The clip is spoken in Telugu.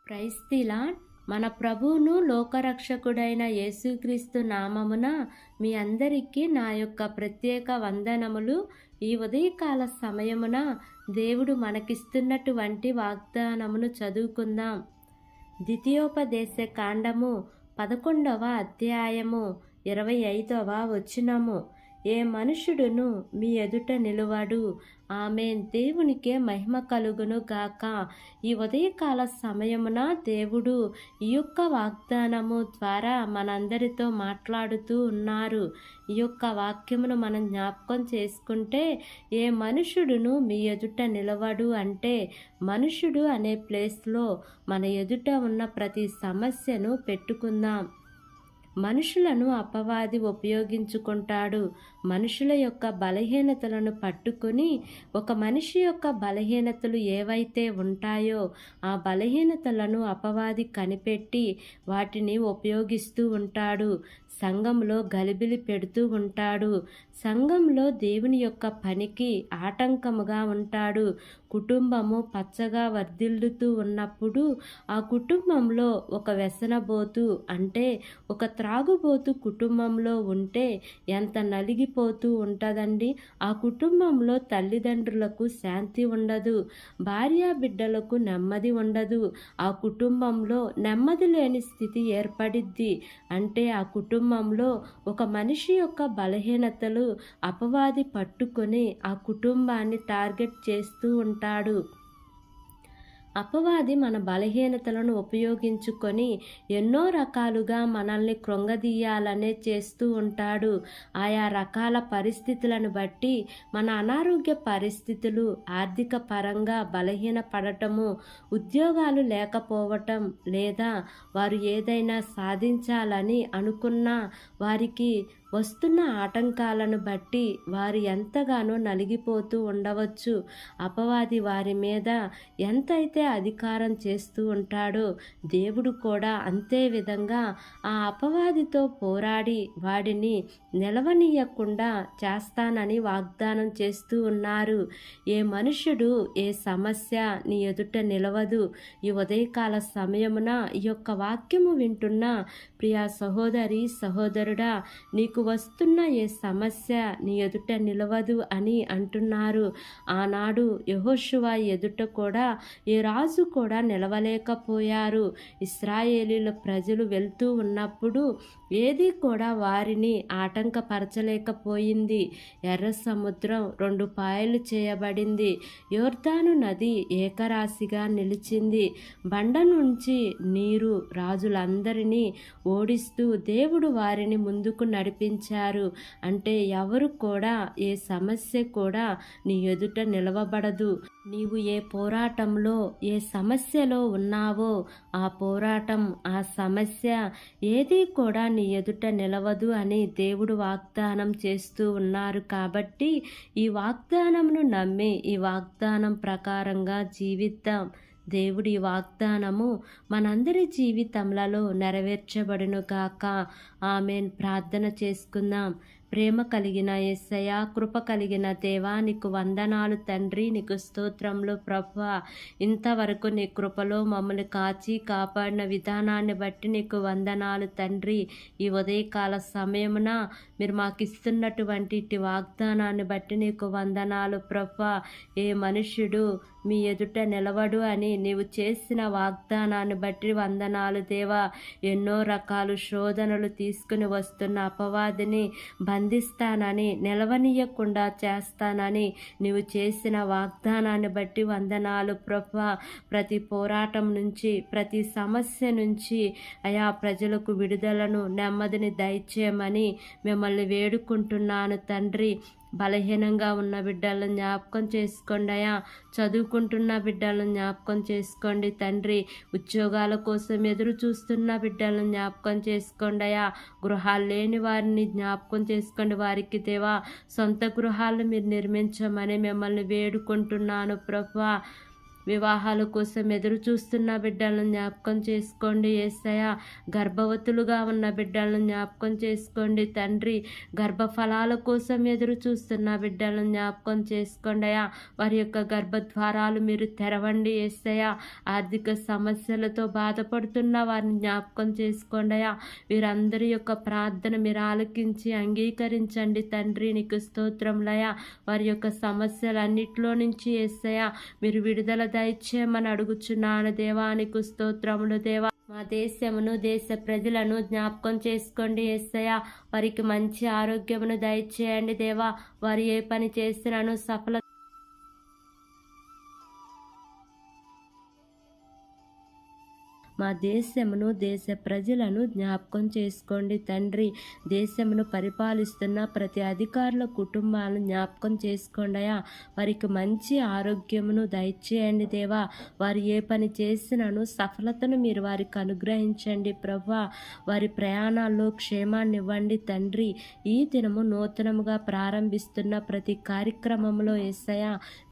Praise the lord. మన ప్రభువును లోకరక్షకుడైన యేసుక్రీస్తు నామమున మీ అందరికీ నా యొక్క ప్రత్యేక వందనములు. ఈ ఉదయకాల సమయమున దేవుడు మనకిస్తున్నటువంటి వాగ్దానమును చదువుకుందాం. ద్వితీయోపదేశ కాండము 11వ అధ్యాయము 25వ వచనము. ఏ మనుషుడును మీ ఎదుట నిలువడు. ఆమేన్. దేవునికే మహిమ కలుగును గాక. ఈ ఉదయకాల సమయమున దేవుడు ఈ యొక్క వాగ్దానము ద్వారా మనందరితో మాట్లాడుతూ ఉన్నారు. ఈ యొక్క వాక్యమును మనం జ్ఞాపకం చేసుకుంటే, ఏ మనుషుడును మీ ఎదుట నిలవడు అంటే, మనుషుడు అనే ప్లేస్లో మన ఎదుట ఉన్న ప్రతి సమస్యను పెట్టుకుందాం. మనుషులను అపవాది ఉపయోగించుకుంటాడు. మనుషుల యొక్క బలహీనతలను పట్టుకొని, ఒక మనిషి యొక్క బలహీనతలు ఏవైతే ఉంటాయో ఆ బలహీనతలను అపవాది కనిపెట్టి వాటిని ఉపయోగిస్తూ ఉంటాడు. సంఘంలో గలిబిలి పెడుతూ ఉంటాడు. సంఘంలో దేవుని యొక్క పనికి ఆటంకముగా ఉంటాడు. కుటుంబము పచ్చగా వర్ధిల్లుతూ ఉన్నప్పుడు ఆ కుటుంబంలో ఒక వ్యసనబోతు అంటే ఒక త్రాగుబోతు కుటుంబంలో ఉంటే ఎంత నలిగిపోతూ ఉంటుందండి. ఆ కుటుంబంలో తల్లిదండ్రులకు శాంతి ఉండదు, భార్యా బిడ్డలకు నెమ్మది ఉండదు. ఆ కుటుంబంలో నెమ్మది లేని స్థితి ఏర్పడిద్ది. అంటే ఆ కుటుంబంలో ఒక మనిషి యొక్క బలహీనతలు అపవాది పట్టుకొని ఆ కుటుంబాన్ని టార్గెట్ చేస్తూ ఉంటాడు. అపవాది మన బలహీనతలను ఉపయోగించుకొని ఎన్నో రకాలుగా మనల్ని కృంగదీయాలనే చేస్తూ ఉంటాడు. ఆయా రకాల పరిస్థితులను బట్టి మన అనారోగ్య పరిస్థితులు, ఆర్థిక పరంగా బలహీనపడటము, ఉద్యోగాలు లేకపోవటం, లేదా వారు ఏదైనా సాధించాలని అనుకున్నా వారికి వస్తున్న ఆటంకాలను బట్టి వారు ఎంతగానో నలిగిపోతూ ఉండవచ్చు. అపవాది వారి మీద ఎంతైతే అధికారం చేస్తూ ఉంటాడో దేవుడు కూడా అంతే విధంగా ఆ అపవాదితో పోరాడి వాడిని నిలవనీయకుండా చేస్తానని వాగ్దానం చేస్తూ ఉన్నారు. ఏ మనుషుడు, ఏ సమస్య నీ ఎదుట నిలవదు. ఈ ఉదయకాల సమయమున ఈ యొక్క వాక్యము వింటున్న ప్రియా సహోదరి సహోదరుడా, నీకు వస్తున్న ఏ సమస్య నీ ఎదుట నిలవదు అని అంటున్నారు. ఆనాడు యెహోషువ ఎదుట కూడా ఏ రాజు కూడా నిలవలేకపోయారు. ఇశ్రాయేలీల ప్రజలు వెళ్తూ ఉన్నప్పుడు ఏది కూడా వారిని ఆటంకపరచలేకపోయింది. ఎర్ర సముద్రం 2 పాయలు చేయబడింది. యోర్దాను నది ఏకరాశిగా నిలిచింది. బండ నుంచి నీరు రాజులందరినీ ఓడిస్తూ దేవుడు వారిని ముందుకు నడిపించారు. అంటే ఎవరు కూడా, ఏ సమస్య కూడా నీ ఎదుట నిలవబడదు. నీవు ఏ పోరాటంలో, ఏ సమస్యలో ఉన్నావో ఆ పోరాటం, ఆ సమస్య ఏది కూడా నీ ఎదుట నిలవదు అని దేవుడు వాగ్దానం చేస్తూ ఉన్నారు. కాబట్టి ఈ వాగ్దానంను నమ్మి ఈ వాగ్దానం ప్రకారంగా జీవిద్దాం. దేవుడి వాగ్దానము మనందరి జీవితములలో నెరవేర్చబడును గాక. ఆమేన్. ప్రార్థన చేసుకుందాం. ప్రేమ కలిగిన యేసయ్య, కృప కలిగిన దేవా, నీకు వందనాలు తండ్రి. నీకు స్తోత్రములు ప్రభువా. ఇంతవరకు నీ కృపలో మమ్మల్ని కాచి కాపాడిన విధానాన్ని బట్టి నీకు వందనాలు తండ్రి. ఈ ఉదయకాల సమయమున మీరు మాకు ఇస్తున్నటువంటి ఇటు వాగ్దానాన్ని బట్టి నీకు వందనాలు ప్రభువా. ఏ మనుష్యుడు మీ ఎదుట నిలవడు అని నీవు చేసిన వాగ్దానాన్ని బట్టి వందనాలు దేవా. ఎన్నో రకాల శోధనలు తీసుకుని వస్తున్న అపవాదిని బంధిస్తానని, నిలవనీయకుండా చేస్తానని నీవు చేసిన వాగ్దానాన్ని బట్టి వందనాలు ప్రభువా. ప్రతి పోరాటం నుంచి, ప్రతి సమస్య నుంచి అయా ప్రజలకు విడుదలను, నెమ్మదిని దయచేయమని మిమ్మల్ని వేడుకుంటున్నాను తండ్రి. బలహీనంగా ఉన్న బిడ్డలను జ్ఞాపకం చేసుకోండి అయ్యా. చదువుకుంటున్న బిడ్డలను జ్ఞాపకం చేసుకోండి తండ్రి. ఉద్యోగాల కోసం ఎదురు చూస్తున్న బిడ్డలను జ్ఞాపకం చేసుకోండి అయ్యా. గృహాలు లేని వారిని జ్ఞాపకం చేసుకోండి. వారికి దేవా సొంత గృహాలను మీరు నిర్మించమని మిమ్మల్ని వేడుకుంటున్నాను ప్రభువా. వివాహాల కోసం ఎదురు చూస్తున్న బిడ్డలను జ్ఞాపకం చేసుకోండి యేసయ్య. గర్భవతులుగా ఉన్న బిడ్డలను జ్ఞాపకం చేసుకోండి తండ్రి. గర్భఫలాల కోసం ఎదురు చూస్తున్న బిడ్డలను జ్ఞాపకం చేసుకోండి అయ్యా. వారి యొక్క గర్భద్వారాలు మీరు తెరవండి యేసయ్య. ఆర్థిక సమస్యలతో బాధపడుతున్న వారిని జ్ఞాపకం చేసుకోండి అయ్యా. వీరందరి యొక్క ప్రార్థన మీరు ఆలకించి అంగీకరించండి తండ్రి. నీకు స్తోత్రములయ్యా. వారి యొక్క సమస్యలన్నిటిలో నుంచి యేసయ్య మీరు విడుదల దయచేయమని అడుగుచున్నాను దేవా. నీకు స్తోత్రములు దేవా. మా దేశమును దేశ ప్రజలను జ్ఞాపకం చేసుకోండి యేసయ్య. వారికి మంచి ఆరోగ్యమును దయచేయండి దేవా. వారు ఏ పని చేసినాను సఫల మా దేశమును దేశ ప్రజలను జ్ఞాపకం చేసుకోండి తండ్రి. దేశమును పరిపాలిస్తున్న ప్రతి అధికారుల కుటుంబాలను జ్ఞాపకం చేసుకోండి అయ్యా. వారికి మంచి ఆరోగ్యమును దయచేయండి దేవా. వారు ఏ పని చేసినాను సఫలతను మీరు వారికి అనుగ్రహించండి ప్రభువా. వారి ప్రయాణాల్లో క్షేమాన్ని ఇవ్వండి తండ్రి. ఈ దినము నూతనముగా ప్రారంభిస్తున్న ప్రతి కార్యక్రమంలో యేసయ్య